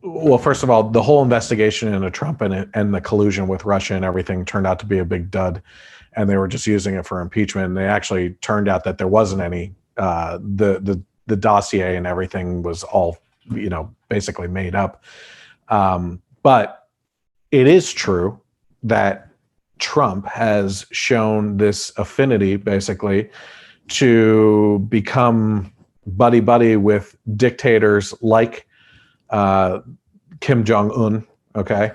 S1: well, first of all, the whole investigation into Trump and the collusion with Russia and everything turned out to be a big dud, and they were just using it for impeachment. And they actually turned out that there wasn't any. The dossier and everything was all, basically made up. But it is true that Trump has shown this affinity, basically, to become buddy-buddy with dictators like Kim Jong-un, okay?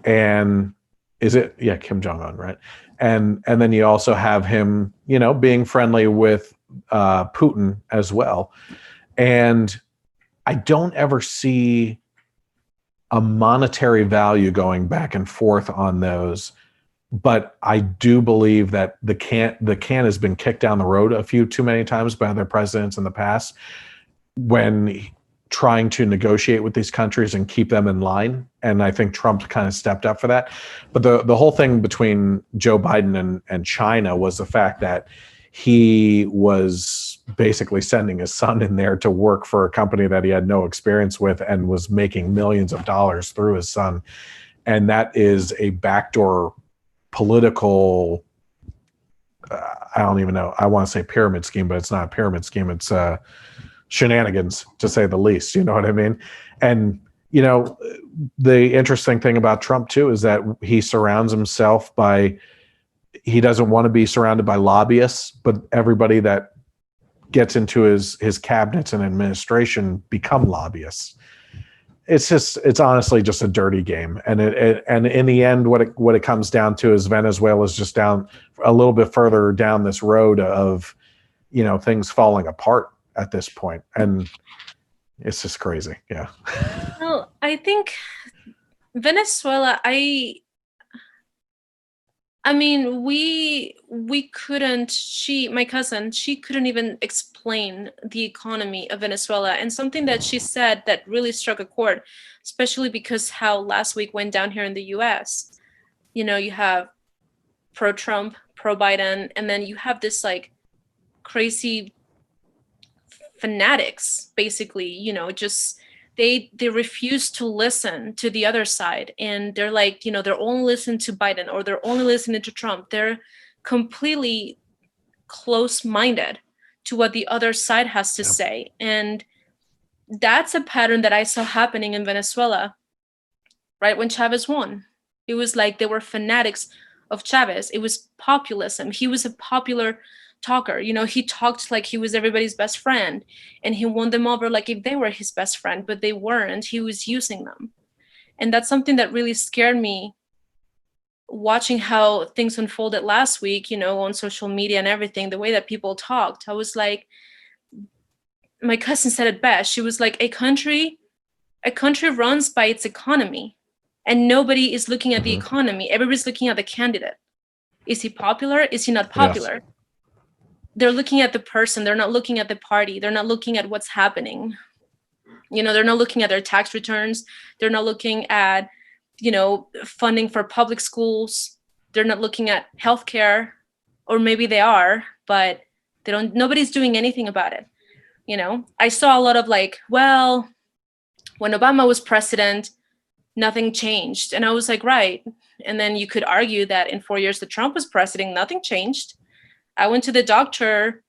S1: And Kim Jong-un, right? And then you also have him, being friendly with Putin as well. And I don't ever see a monetary value going back and forth on those, but I do believe that the can has been kicked down the road a few too many times by other presidents in the past. When trying to negotiate with these countries and keep them in line. And I think Trump kind of stepped up for that. But the whole thing between Joe Biden and China was the fact that he was basically sending his son in there to work for a company that he had no experience with and was making millions of dollars through his son. And that is a backdoor political, I don't even know, I want to say pyramid scheme, but it's not a pyramid scheme. It's shenanigans, to say the least. You know what I mean? And, you know, the interesting thing about Trump, too, is that he surrounds himself by, he doesn't want to be surrounded by lobbyists, but everybody that gets into his cabinets and administration become lobbyists. It's honestly just a dirty game. And and in the end, what it comes down to is Venezuela is just down a little bit further down this road of, you know, things falling apart at this point. And it's just crazy. Yeah.
S2: Well, I think Venezuela, I mean, we couldn't, my cousin, she couldn't even explain the economy of Venezuela. And something that she said that really struck a chord, especially because how last week went down here in the US. You know, you have pro-Trump, pro-Biden, and then you have this like crazy fanatics, basically, you know, just they refuse to listen to the other side, and they're like, you know, they're only listening to Biden or they're only listening to Trump. They're completely close-minded to what the other side has to say. And that's a pattern that I saw happening in Venezuela right when Chavez won. It was like they were fanatics of Chavez. It was populism. He was a popular talker. You know, he talked like he was everybody's best friend, and he won them over like if they were his best friend, but they weren't. He was using them. And that's something that really scared me watching how things unfolded last week, you know, on social media and everything, the way that people talked. I was like, my cousin said it best. She was like, a country runs by its economy, and nobody is looking at the economy. Everybody's looking at the candidate. Is he popular? Is he not popular? Yes. They're looking at the person. They're not looking at the party. They're not looking at what's happening. You know, they're not looking at their tax returns. They're not looking at, you know, funding for public schools. They're not looking at healthcare, or maybe they are, but nobody's doing anything about it. You know, I saw a lot of like, well, when Obama was president, nothing changed. And I was like, right. And then you could argue that in 4 years that Trump was president, nothing changed. I went to the doctor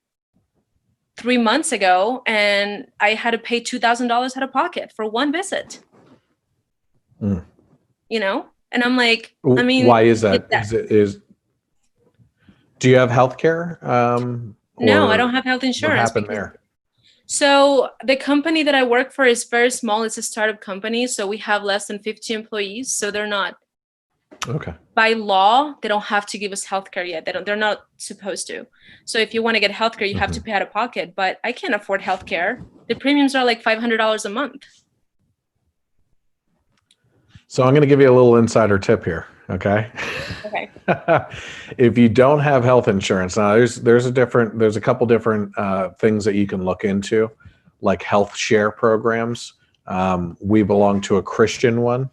S2: 3 months ago and I had to pay $2,000 out of pocket for one visit. You know? And I'm like, I mean,
S1: why is that? Do you have health care?
S2: No, I don't have health insurance.
S1: What happened there?
S2: So the company that I work for is very small. It's a startup company. So we have less than 50 employees. So they're not,
S1: okay.
S2: By law, they don't have to give us healthcare yet. They're not supposed to. So if you want to get healthcare, you have to pay out of pocket. But I can't afford healthcare. The premiums are like $500 a month.
S1: So I'm going to give you a little insider tip here. Okay.
S2: Okay.
S1: If you don't have health insurance, now there's a couple different things that you can look into, like health share programs. We belong to a Christian one,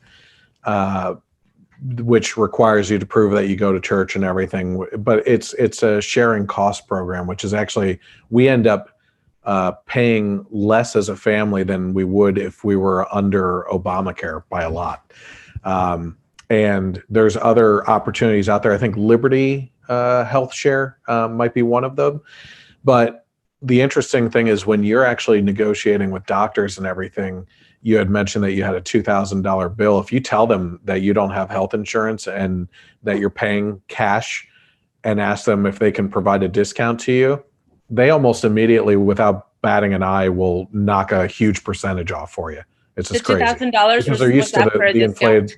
S1: which requires you to prove that you go to church and everything. But it's a sharing cost program, which is actually, we end up paying less as a family than we would if we were under Obamacare by a lot. And there's other opportunities out there. I think Liberty Health Share might be one of them. But the interesting thing is when you're actually negotiating with doctors and everything, you had mentioned that you had a $2,000 bill. If you tell them that you don't have health insurance and that you're paying cash and ask them if they can provide a discount to you, they almost immediately, without batting an eye, will knock a huge percentage off for you. It's just crazy.
S2: $2,000
S1: because they're used to the inflated.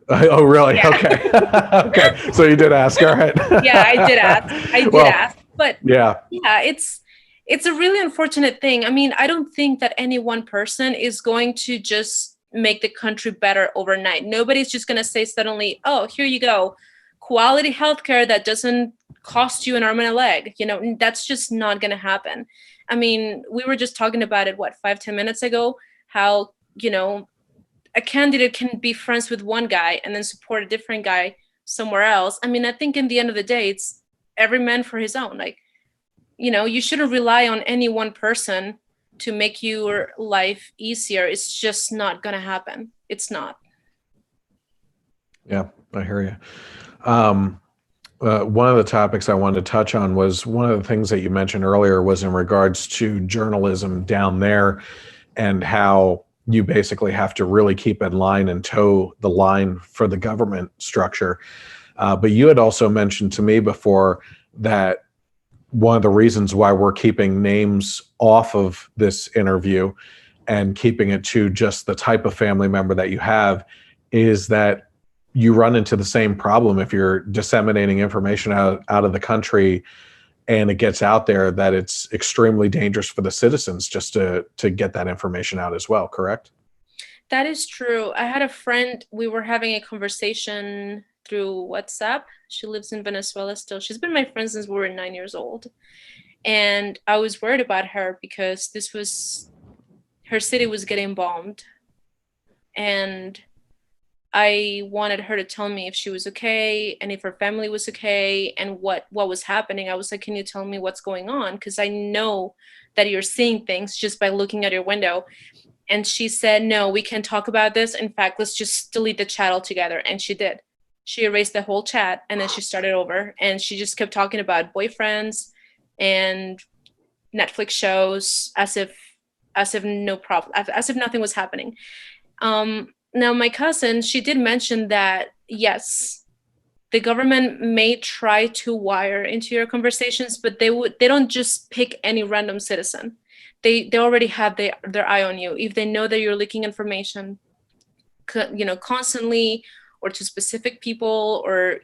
S1: Oh, really?
S2: Yeah.
S1: Okay. Okay. So you did ask. All right.
S2: Yeah, I did ask. But
S1: yeah,
S2: it's a really unfortunate thing. I mean, I don't think that any one person is going to just make the country better overnight. Nobody's just going to say suddenly, oh, here you go, quality healthcare that doesn't cost you an arm and a leg. That's just not going to happen. I mean, we were just talking about it, 5-10 minutes ago, how, a candidate can be friends with one guy and then support a different guy somewhere else. I mean, I think in the end of the day, it's every man for his own. Like, you shouldn't rely on any one person to make your life easier. It's just not going to happen. It's not.
S1: Yeah, I hear you. One of the topics I wanted to touch on was one of the things that you mentioned earlier was in regards to journalism down there and how you basically have to really keep in line and toe the line for the government structure. But you had also mentioned to me before that one of the reasons why we're keeping names off of this interview and keeping it to just the type of family member that you have is that you run into the same problem if you're disseminating information out of the country and it gets out there, that it's extremely dangerous for the citizens just to get that information out as well, correct?
S2: That is true. I had a friend, we were having a conversation through WhatsApp. She lives in Venezuela still. She's been my friend since we were 9 years old. And I was worried about her because her city was getting bombed. And I wanted her to tell me if she was okay and if her family was okay and what was happening. I was like, can you tell me what's going on? Because I know that you're seeing things just by looking at your window. And she said, no, we can't talk about this. In fact, let's just delete the chat altogether. And she did. She erased the whole chat and then she started over. And she just kept talking about boyfriends and Netflix shows as if no problem, as if nothing was happening. Now, my cousin, she did mention that, yes, the government may try to wire into your conversations, but they don't just pick any random citizen. They already have their eye on you. If they know that you're leaking information, constantly or to specific people, or,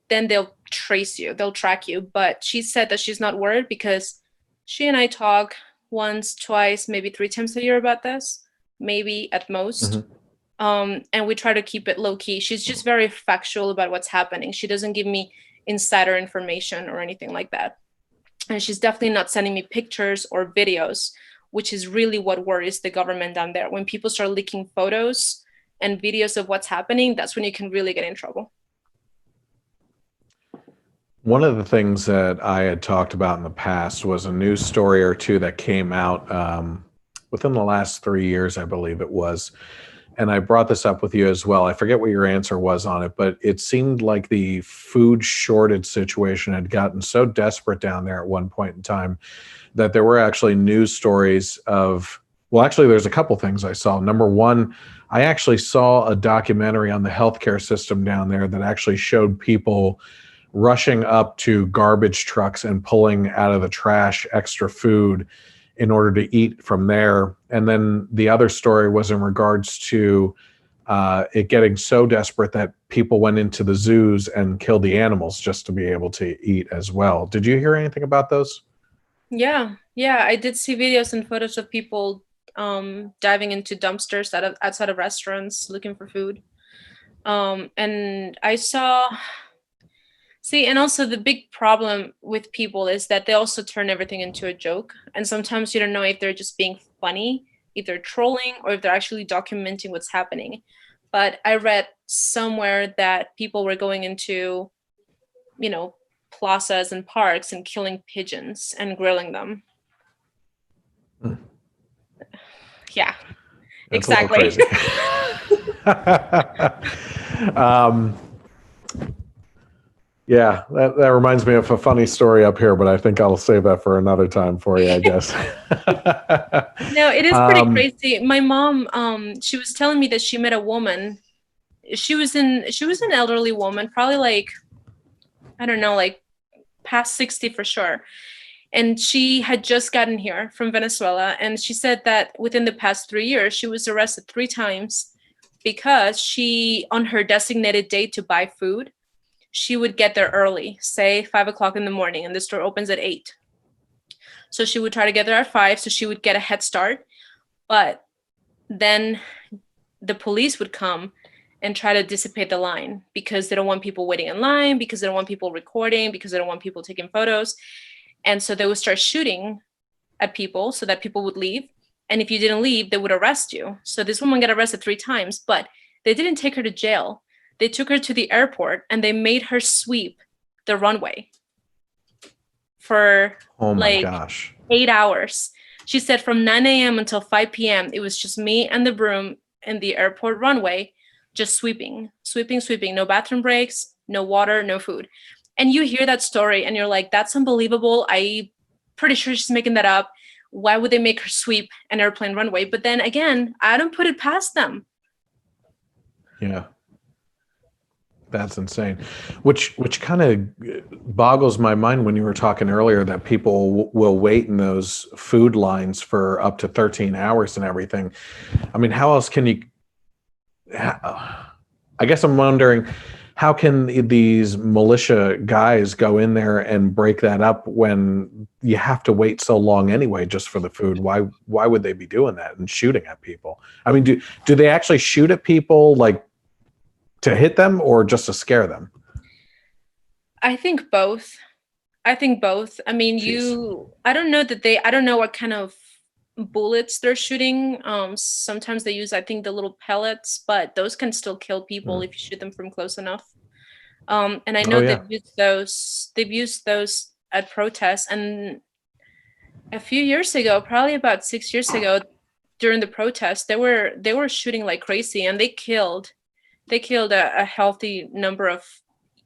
S2: then they'll trace you, they'll track you. But she said that she's not worried because she and I talk once, twice, maybe 3 times a year about this, maybe at most.
S1: Mm-hmm.
S2: And we try to keep it low key. She's just very factual about what's happening. She doesn't give me insider information or anything like that. And she's definitely not sending me pictures or videos, which is really what worries the government down there. When people start leaking photos and videos of what's happening, that's when you can really get in trouble.
S1: One of the things that I had talked about in the past was a news story or two that came out within the last 3 years, I believe it was. And I brought this up with you as well. I forget what your answer was on it, but it seemed like the food shortage situation had gotten so desperate down there at one point in time that there were actually news stories of, well, actually, there's a couple things I saw. Number one, I actually saw a documentary on the healthcare system down there that actually showed people rushing up to garbage trucks and pulling out of the trash extra food in order to eat from there. And then the other story was in regards to it getting so desperate that people went into the zoos and killed the animals just to be able to eat as well. Did you hear anything about those?
S2: Yeah, I did see videos and photos of people diving into dumpsters outside of restaurants looking for food. And I saw... See, and also the big problem with people is that they also turn everything into a joke. And sometimes you don't know if they're just being funny, if they're trolling, or if they're actually documenting what's happening. But I read somewhere that people were going into, plazas and parks and killing pigeons and grilling them.
S1: Hmm.
S2: Yeah,
S1: That's
S2: exactly.
S1: Yeah, that reminds me of a funny story up here, but I think I'll save that for another time for you, I guess.
S2: No, it is pretty crazy. My mom, she was telling me that she met a woman. She was an elderly woman, probably like, I don't know, like past 60 for sure. And she had just gotten here from Venezuela. And she said that within the past 3 years, she was arrested 3 times because she, on her designated date to buy food, she would get there early, say 5 o'clock in the morning, and the store opens at 8. So she would try to get there at 5, so she would get a head start. But then the police would come and try to dissipate the line because they don't want people waiting in line, because they don't want people recording, because they don't want people taking photos. And so they would start shooting at people so that people would leave. And if you didn't leave, they would arrest you. So this woman got arrested 3 times, but they didn't take her to jail. They took her to the airport and they made her sweep the runway for
S1: Oh my
S2: like
S1: gosh.
S2: 8 hours. She said from 9 a.m. until 5 p.m., it was just me and the broom in the airport runway, just sweeping, sweeping, sweeping. No bathroom breaks, no water, no food. And you hear that story and you're like, that's unbelievable. I'm pretty sure she's making that up. Why would they make her sweep an airplane runway? But then again, I don't put it past them.
S1: Yeah. That's insane. Which kind of boggles my mind when you were talking earlier that people will wait in those food lines for up to 13 hours and everything. I mean, how else can you I guess I'm wondering, how can these militia guys go in there and break that up when you have to wait so long anyway just for the food? Why would they be doing that and shooting at people? I mean, do they actually shoot at people like to hit them or just to scare them?
S2: I think both. I mean,
S1: Jeez.
S2: I don't know I don't know what kind of bullets they're shooting. Sometimes they use, I think, the little pellets, but those can still kill people
S1: Mm.
S2: if you shoot them from close enough. And I
S1: Oh
S2: know
S1: yeah.
S2: they've used those at protests. And a few years ago, probably about 6 years ago, during the protest, they were shooting like crazy, and they killed a healthy number of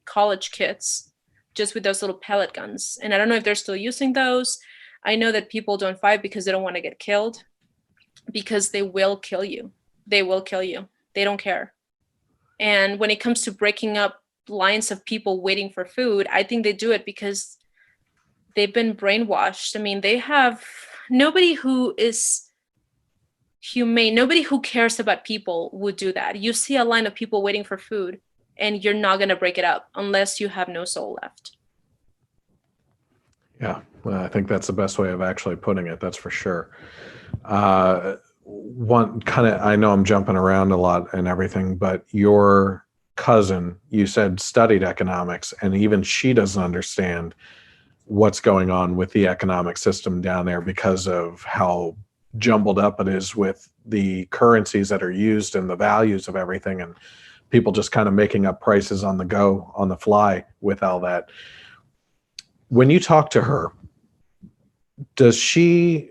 S2: college kids just with those little pellet guns. And I don't know if they're still using those. I know that people don't fight because they don't want to get killed, because they will kill you. They will kill you. They don't care. And when it comes to breaking up lines of people waiting for food, I think they do it because they've been brainwashed. I mean, they have nobody who is humane, nobody who cares about people would do that. You see a line of people waiting for food and you're not going to break it up unless you have no soul left.
S1: Yeah. Well, I think that's the best way of actually putting it. That's for sure. One kind of, I know I'm jumping around a lot and everything, but your cousin, you said, studied economics, and even she doesn't understand what's going on with the economic system down there because of how jumbled up it is with the currencies that are used and the values of everything, and people just kind of making up prices on the go, on the fly with all that. When you talk to her, does she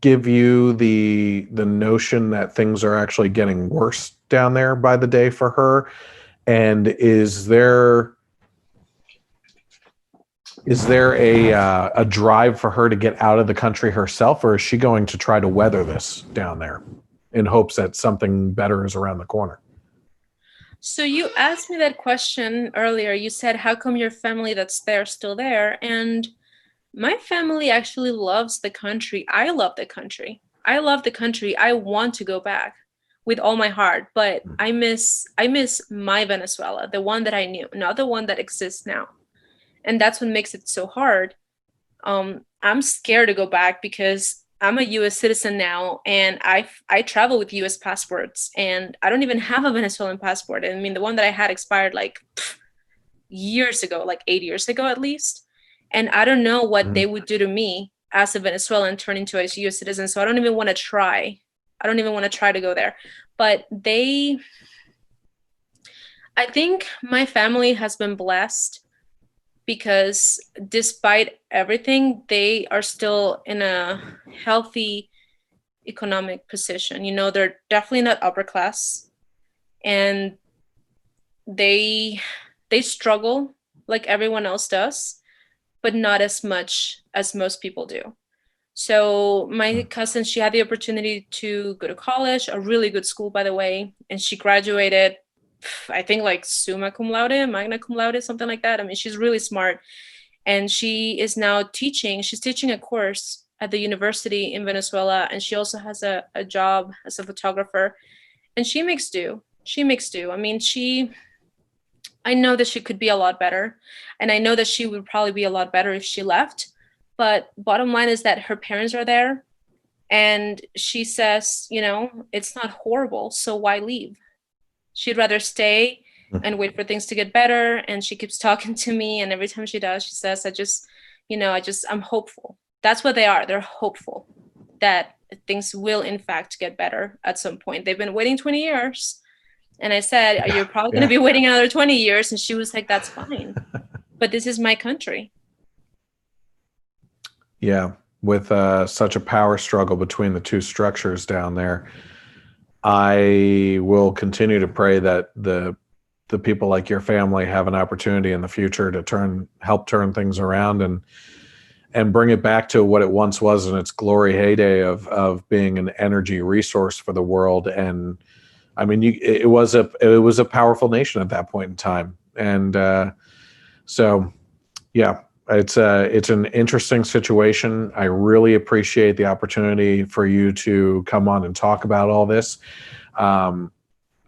S1: give you the notion that things are actually getting worse down there by the day for her? And is there a drive for her to get out of the country herself, or is she going to try to weather this down there in hopes that something better is around the corner?
S2: So you asked me that question earlier. You said, how come your family that's there still there? And my family actually loves the country. I love the country. I love the country. I want to go back with all my heart, but I miss my Venezuela, the one that I knew, not the one that exists now. And that's what makes it so hard. I'm scared to go back because I'm a US citizen now, and I travel with US passports, and I don't even have a Venezuelan passport. I mean, the one that I had expired like years ago, like 8 years ago at least. And I don't know what they
S1: Mhm.
S2: would do to me as a Venezuelan turning into a US citizen. So I don't even want to try. I don't even want to try to go there. But I think my family has been blessed because despite everything, they are still in a healthy economic position. You know, they're definitely not upper class, and they they struggle like everyone else does, but not as much as most people do. So my cousin, she had the opportunity to go to college, a really good school, by the way, and she graduated, I think like summa cum laude, magna cum laude, something like that. I mean, she's really smart, and she is now teaching. She's teaching a course at the university in Venezuela, and she also has a job as a photographer, and she makes do. She makes do. I mean, I know that she could be a lot better, and I know that she would probably be a lot better if she left. But bottom line is that her parents are there, and she says, you know, it's not horrible, so why leave? she'd rather stay and wait for things to get better. And she keeps talking to me. And every time she does, she says, I'm hopeful. That's what they are. They're hopeful that things will in fact get better at some point. They've been waiting 20 years. And I said, you're probably going to be waiting another 20 years. And she was like, that's fine. But this is my country.
S1: Yeah. With such a power struggle between the two structures down there, I will continue to pray that the people like your family have an opportunity in the future to help turn things around and bring it back to what it once was in its glory heyday of being an energy resource for the world. And I mean, it was a powerful nation at that point in time. And so, yeah, it's an interesting situation. I really appreciate the opportunity for you to come on and talk about all this.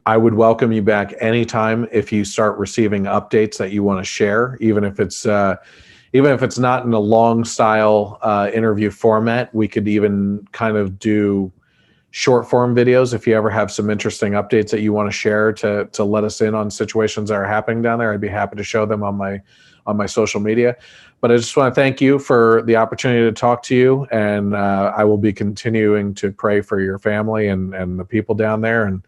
S1: I would welcome you back anytime if you start receiving updates that you want to share, even if it's not in a long style interview format. We could even kind of do short form videos if you ever have some interesting updates that you want to share to let us in on situations that are happening down there. I'd be happy to show them on my social media. But I just want to thank you for the opportunity to talk to you, and I will be continuing to pray for your family and the people down there. And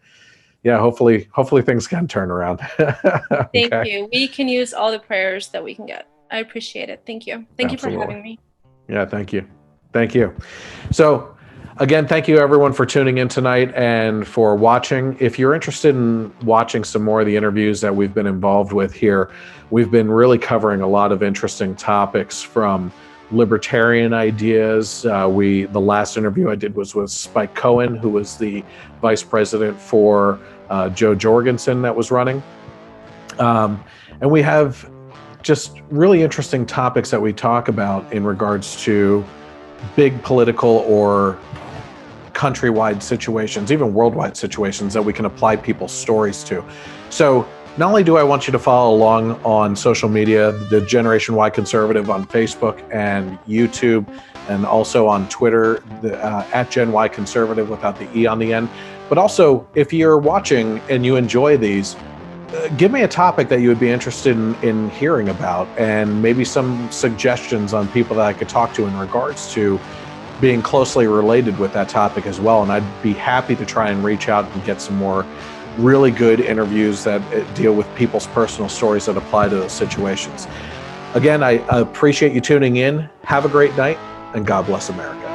S1: yeah, hopefully things can turn around.
S2: Okay. Thank you. We can use all the prayers that we can get. I appreciate it. Thank you. Thank you for having me. Yeah,
S1: thank you. Thank you. So again, thank you everyone for tuning in tonight and for watching. If you're interested in watching some more of the interviews that we've been involved with here, we've been really covering a lot of interesting topics, from libertarian ideas. The last interview I did was with Spike Cohen, who was the vice president for Joe Jorgensen that was running. And we have just really interesting topics that we talk about in regards to big political or countrywide situations, even worldwide situations that we can apply people's stories to. So not only do I want you to follow along on social media, the Generation Y Conservative on Facebook and YouTube, and also on Twitter, at Gen Y Conservative without the E on the end. But also, if you're watching and you enjoy these, give me a topic that you would be interested in hearing about, and maybe some suggestions on people that I could talk to in regards to being closely related with that topic as well. And I'd be happy to try and reach out and get some more really good interviews that deal with people's personal stories that apply to those situations. Again, I appreciate you tuning in. Have a great night, and God bless America.